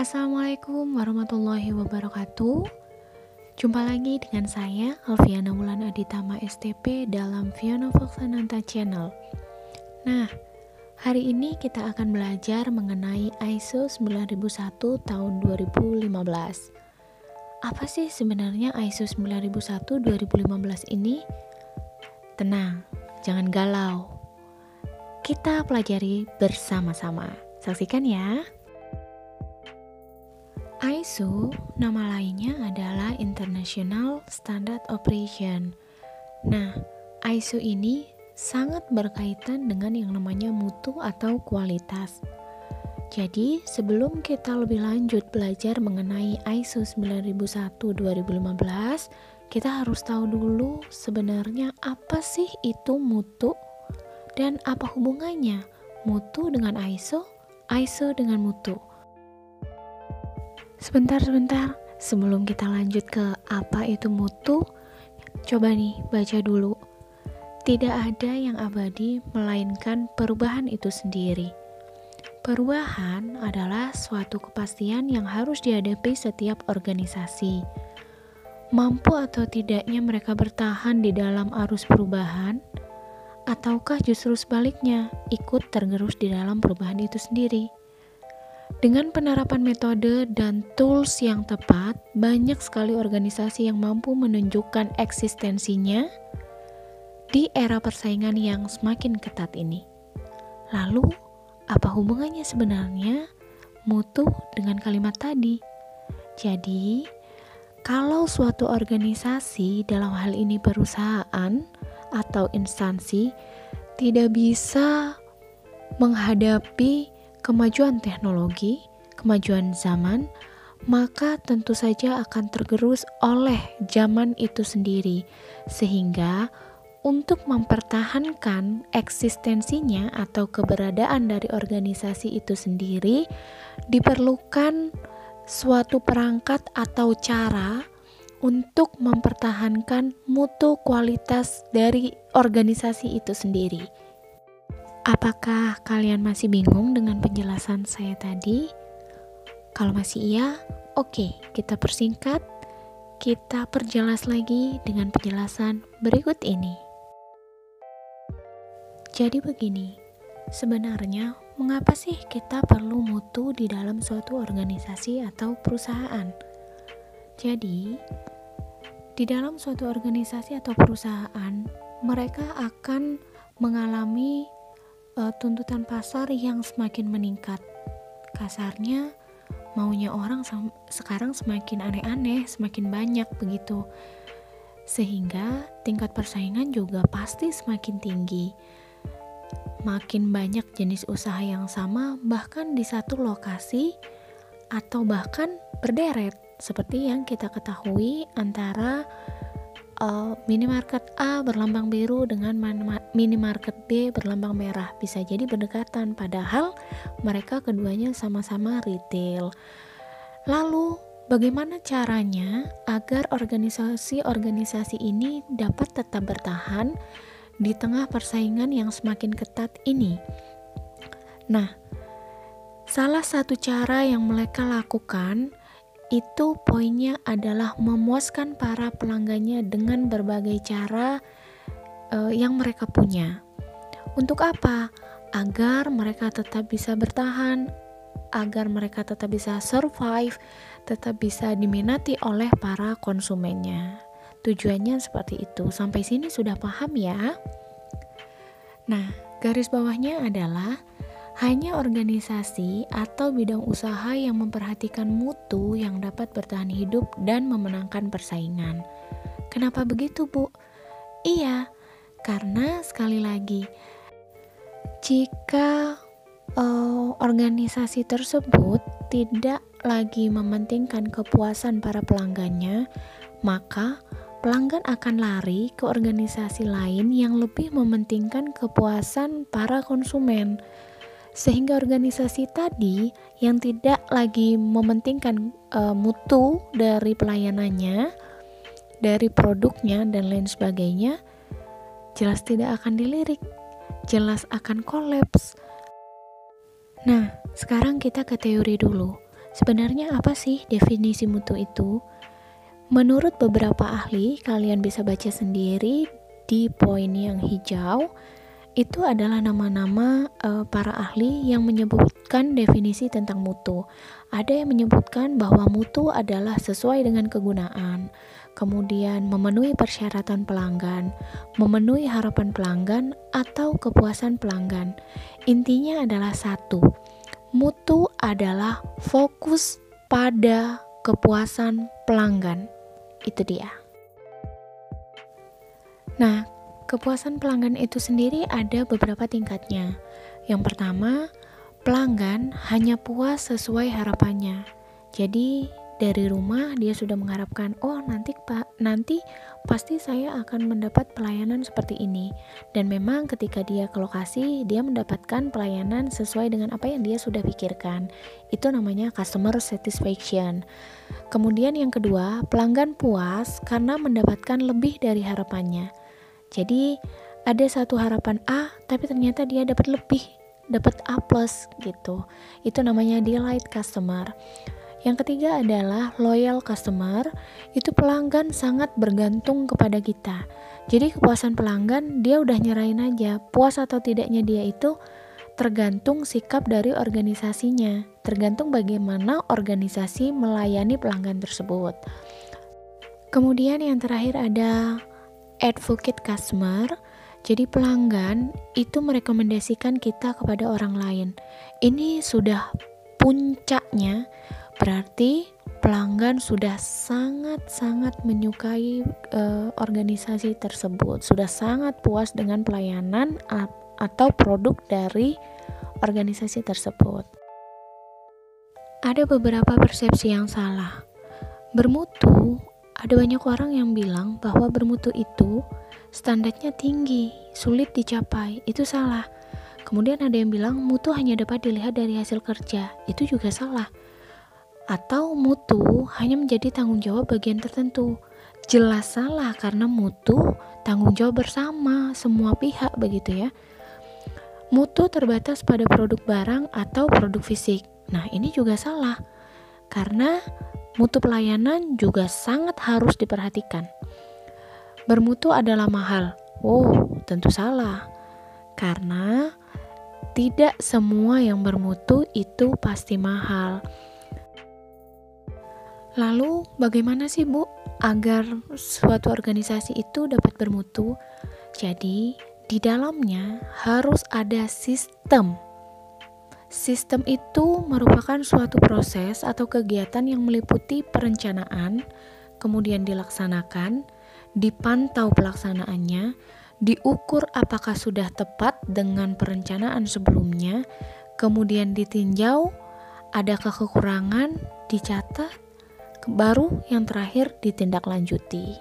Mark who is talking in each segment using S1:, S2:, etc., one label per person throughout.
S1: Assalamualaikum warahmatullahi wabarakatuh. Jumpa lagi dengan saya Alfiana Wulan Aditama STP dalam Fiona Voksananta Channel. Nah, hari ini kita akan belajar mengenai ISO 9001 tahun 2015. Apa sih sebenarnya ISO 9001 2015 ini? Tenang, jangan galau. Kita pelajari bersama-sama. Saksikan ya. ISO, nama lainnya adalah International Standard Operation. Nah, ISO ini sangat berkaitan dengan yang namanya mutu atau kualitas. Jadi, sebelum kita lebih lanjut belajar mengenai ISO 9001-2015, kita harus tahu dulu sebenarnya apa sih itu mutu dan apa hubungannya mutu dengan ISO dengan mutu. Sebentar, sebelum kita lanjut ke apa itu mutu, coba nih baca dulu. Tidak ada yang abadi melainkan perubahan itu sendiri. Perubahan adalah suatu kepastian yang harus dihadapi setiap organisasi. Mampu atau tidaknya mereka bertahan di dalam arus perubahan, ataukah justru sebaliknya ikut tergerus di dalam perubahan itu sendiri. Dengan penerapan metode dan tools yang tepat, banyak sekali organisasi yang mampu menunjukkan eksistensinya di era persaingan yang semakin ketat ini. Lalu, apa hubungannya sebenarnya mutu dengan kalimat tadi? Jadi, kalau suatu organisasi, dalam hal ini perusahaan atau instansi, tidak bisa menghadapi kemajuan teknologi, kemajuan zaman, maka tentu saja akan tergerus oleh zaman itu sendiri. Sehingga untuk mempertahankan eksistensinya atau keberadaan dari organisasi itu sendiri, diperlukan suatu perangkat atau cara untuk mempertahankan mutu kualitas dari organisasi itu sendiri. Apakah kalian masih bingung dengan penjelasan saya tadi? Kalau masih iya, oke, kita persingkat, kita perjelas lagi dengan penjelasan berikut ini. Jadi begini, sebenarnya mengapa sih kita perlu mutu di dalam suatu organisasi atau perusahaan? Jadi, di dalam suatu organisasi atau perusahaan, mereka akan mengalami tuntutan pasar yang semakin meningkat. Kasarnya, maunya orang sekarang semakin aneh-aneh, semakin banyak begitu. Sehingga tingkat persaingan juga pasti semakin tinggi. Makin banyak jenis usaha yang sama, bahkan di satu lokasi atau bahkan berderet, seperti yang kita ketahui antara minimarket A berlambang biru dengan minimarket B berlambang merah. Bisa jadi berdekatan, padahal mereka keduanya sama-sama retail. Lalu, bagaimana caranya agar organisasi-organisasi ini dapat tetap bertahan di tengah persaingan yang semakin ketat ini? Nah, salah satu cara yang mereka lakukan itu poinnya adalah memuaskan para pelanggannya dengan berbagai cara yang mereka punya. Untuk apa? Agar mereka tetap bisa bertahan, agar mereka tetap bisa survive, tetap bisa diminati oleh para konsumennya. Tujuannya seperti itu. Sampai sini sudah paham ya? Nah, garis bawahnya adalah hanya organisasi atau bidang usaha yang memperhatikan mutu yang dapat bertahan hidup dan memenangkan persaingan. Kenapa begitu, Bu? Iya, karena sekali lagi, jika organisasi tersebut tidak lagi mementingkan kepuasan para pelanggannya, maka pelanggan akan lari ke organisasi lain yang lebih mementingkan kepuasan para konsumen. Sehingga organisasi tadi yang tidak lagi mementingkan mutu dari pelayanannya, dari produknya dan lain sebagainya, jelas tidak akan dilirik, jelas akan kolaps. Nah, sekarang kita ke teori dulu. Sebenarnya apa sih definisi mutu itu? Menurut beberapa ahli, kalian bisa baca sendiri di poin yang hijau. Itu adalah nama-nama para ahli yang menyebutkan definisi tentang mutu. Ada yang menyebutkan bahwa mutu adalah sesuai dengan kegunaan, kemudian memenuhi persyaratan pelanggan, memenuhi harapan pelanggan, atau kepuasan pelanggan. Intinya adalah satu, mutu adalah fokus pada kepuasan pelanggan. Itu dia. Nah, kepuasan pelanggan itu sendiri ada beberapa tingkatnya. Yang pertama, pelanggan hanya puas sesuai harapannya. Jadi dari rumah dia sudah mengharapkan, oh nanti pasti saya akan mendapat pelayanan seperti ini. Dan memang ketika dia ke lokasi, dia mendapatkan pelayanan sesuai dengan apa yang dia sudah pikirkan. Itu namanya customer satisfaction. Kemudian yang kedua, pelanggan puas karena mendapatkan lebih dari harapannya. Jadi ada satu harapan A, tapi ternyata dia dapat lebih, dapat A+ gitu. Itu namanya delight customer. Yang ketiga adalah loyal customer. Itu pelanggan sangat bergantung kepada kita. Jadi kepuasan pelanggan dia udah nyerahin aja. Puas atau tidaknya dia itu tergantung sikap dari organisasinya, tergantung bagaimana organisasi melayani pelanggan tersebut. Kemudian yang terakhir ada advocate customer. Jadi pelanggan itu merekomendasikan kita kepada orang lain. Ini sudah puncaknya, berarti pelanggan sudah sangat-sangat menyukai organisasi tersebut, sudah sangat puas dengan pelayanan atau produk dari organisasi tersebut. Ada beberapa persepsi yang salah. Bermutu, ada banyak orang yang bilang bahwa bermutu itu standarnya tinggi, sulit dicapai. Itu salah. Kemudian ada yang bilang mutu hanya dapat dilihat dari hasil kerja. Itu juga salah. Atau mutu hanya menjadi tanggung jawab bagian tertentu. Jelas salah, karena mutu tanggung jawab bersama semua pihak, begitu ya. Mutu terbatas pada produk barang atau produk fisik. Nah, ini juga salah. Karena mutu pelayanan juga sangat harus diperhatikan. Bermutu adalah mahal. Oh, tentu salah. Karena tidak semua yang bermutu itu pasti mahal. Lalu bagaimana sih Bu agar suatu organisasi itu dapat bermutu? Jadi di dalamnya harus ada sistem. Sistem itu merupakan suatu proses atau kegiatan yang meliputi perencanaan, kemudian dilaksanakan, dipantau pelaksanaannya, diukur apakah sudah tepat dengan perencanaan sebelumnya, kemudian ditinjau, adakah kekurangan, dicatat, baru yang terakhir ditindaklanjuti.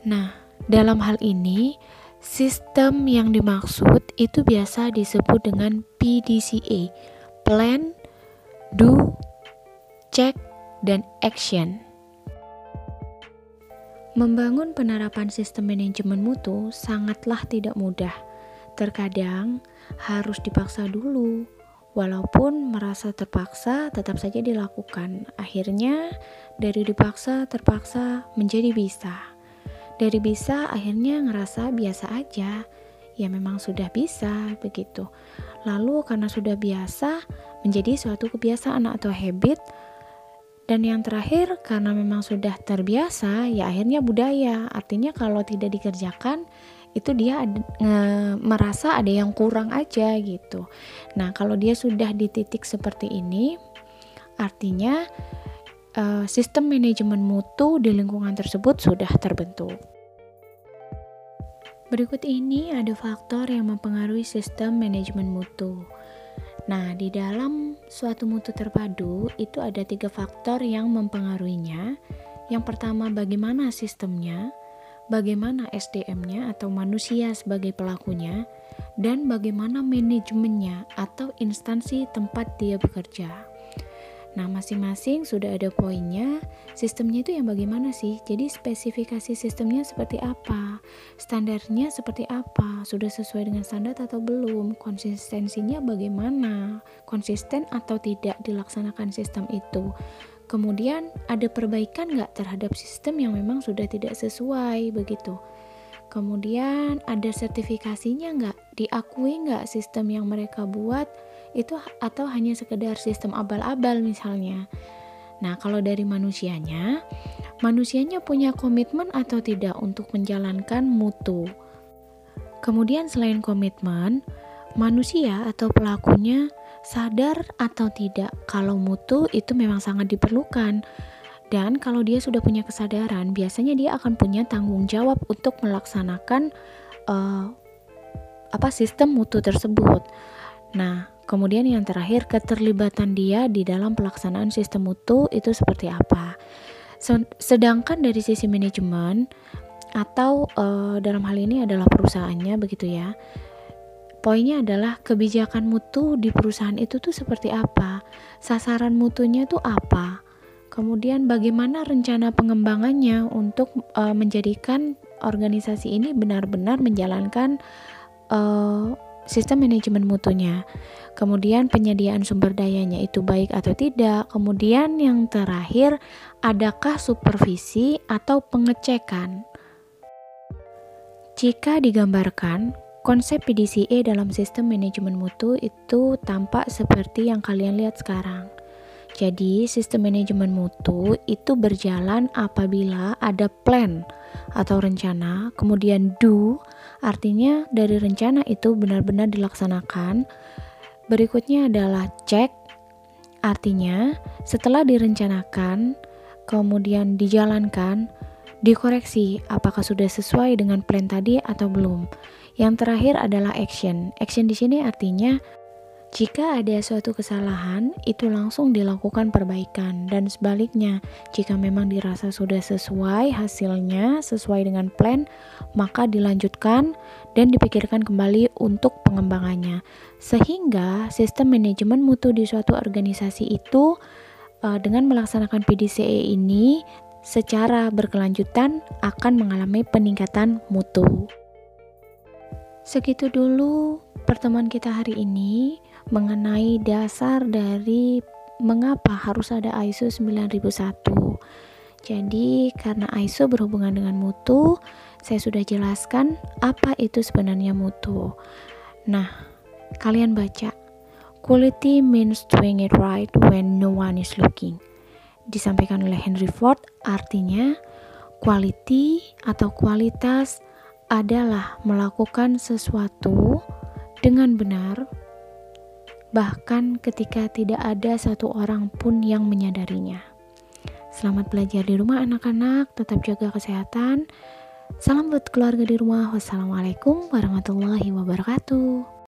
S1: Nah, dalam hal ini, sistem yang dimaksud itu biasa disebut dengan PDCA, Plan, Do, Check, dan Action. Membangun penerapan sistem manajemen mutu sangatlah tidak mudah. Terkadang harus dipaksa dulu. Walaupun merasa terpaksa, tetap saja dilakukan. Akhirnya, dari dipaksa, terpaksa, menjadi bisa. Dari bisa, akhirnya ngerasa biasa aja. Ya memang sudah bisa, begitu. Lalu karena sudah biasa, menjadi suatu kebiasaan atau habit. Dan yang terakhir, karena memang sudah terbiasa, ya akhirnya budaya. Artinya kalau tidak dikerjakan, itu dia merasa ada yang kurang aja gitu. Nah, kalau dia sudah di titik seperti ini, artinya sistem manajemen mutu di lingkungan tersebut sudah terbentuk. Berikut ini ada faktor yang mempengaruhi sistem manajemen mutu. Nah, di dalam suatu mutu terpadu itu ada 3 faktor yang mempengaruhinya. Yang pertama, bagaimana sistemnya, bagaimana SDM-nya atau manusia sebagai pelakunya, dan bagaimana manajemennya atau instansi tempat dia bekerja. Nah, masing-masing sudah ada poinnya. Sistemnya itu yang bagaimana sih? Jadi spesifikasi sistemnya seperti apa? Standarnya seperti apa? Sudah sesuai dengan standar atau belum? Konsistensinya bagaimana? Konsisten atau tidak dilaksanakan sistem itu? Kemudian ada perbaikan nggak terhadap sistem yang memang sudah tidak sesuai begitu? Kemudian ada sertifikasinya nggak? Diakui nggak sistem yang mereka buat itu, atau hanya sekedar sistem abal-abal misalnya. Nah, kalau dari manusianya punya komitmen atau tidak untuk menjalankan mutu. Kemudian selain komitmen, manusia atau pelakunya sadar atau tidak kalau mutu itu memang sangat diperlukan. Dan kalau dia sudah punya kesadaran, biasanya dia akan punya tanggung jawab untuk melaksanakan sistem mutu tersebut. Nah, kemudian yang terakhir, keterlibatan dia di dalam pelaksanaan sistem mutu itu seperti apa. Sedangkan dari sisi manajemen atau dalam hal ini adalah perusahaannya begitu ya. Poinnya adalah kebijakan mutu di perusahaan itu tuh seperti apa, sasaran mutunya tuh apa, kemudian bagaimana rencana pengembangannya untuk menjadikan organisasi ini benar-benar menjalankan sistem manajemen mutunya. Kemudian penyediaan sumber dayanya itu baik atau tidak. Kemudian yang terakhir, adakah supervisi atau pengecekan? Jika digambarkan, konsep PDCA dalam sistem manajemen mutu itu tampak seperti yang kalian lihat sekarang. Jadi, sistem manajemen mutu itu berjalan apabila ada plan atau rencana, kemudian do, artinya dari rencana itu benar-benar dilaksanakan. Berikutnya adalah check, artinya setelah direncanakan, kemudian dijalankan, dikoreksi apakah sudah sesuai dengan plan tadi atau belum. Yang terakhir adalah action. Action di sini artinya jika ada suatu kesalahan, itu langsung dilakukan perbaikan. Dan sebaliknya, jika memang dirasa sudah sesuai hasilnya, sesuai dengan plan, maka dilanjutkan dan dipikirkan kembali untuk pengembangannya. Sehingga sistem manajemen mutu di suatu organisasi itu dengan melaksanakan PDCA ini secara berkelanjutan akan mengalami peningkatan mutu. Segitu dulu pertemuan kita hari ini mengenai dasar dari mengapa harus ada ISO 9001. Jadi karena ISO berhubungan dengan mutu, saya sudah jelaskan apa itu sebenarnya mutu. Nah, kalian baca, quality means doing it right when no one is looking. Disampaikan oleh Henry Ford, artinya quality atau kualitas adalah melakukan sesuatu dengan benar, bahkan ketika tidak ada satu orang pun yang menyadarinya. Selamat belajar di rumah anak-anak, tetap jaga kesehatan. Salam buat keluarga di rumah. Wassalamualaikum warahmatullahi wabarakatuh.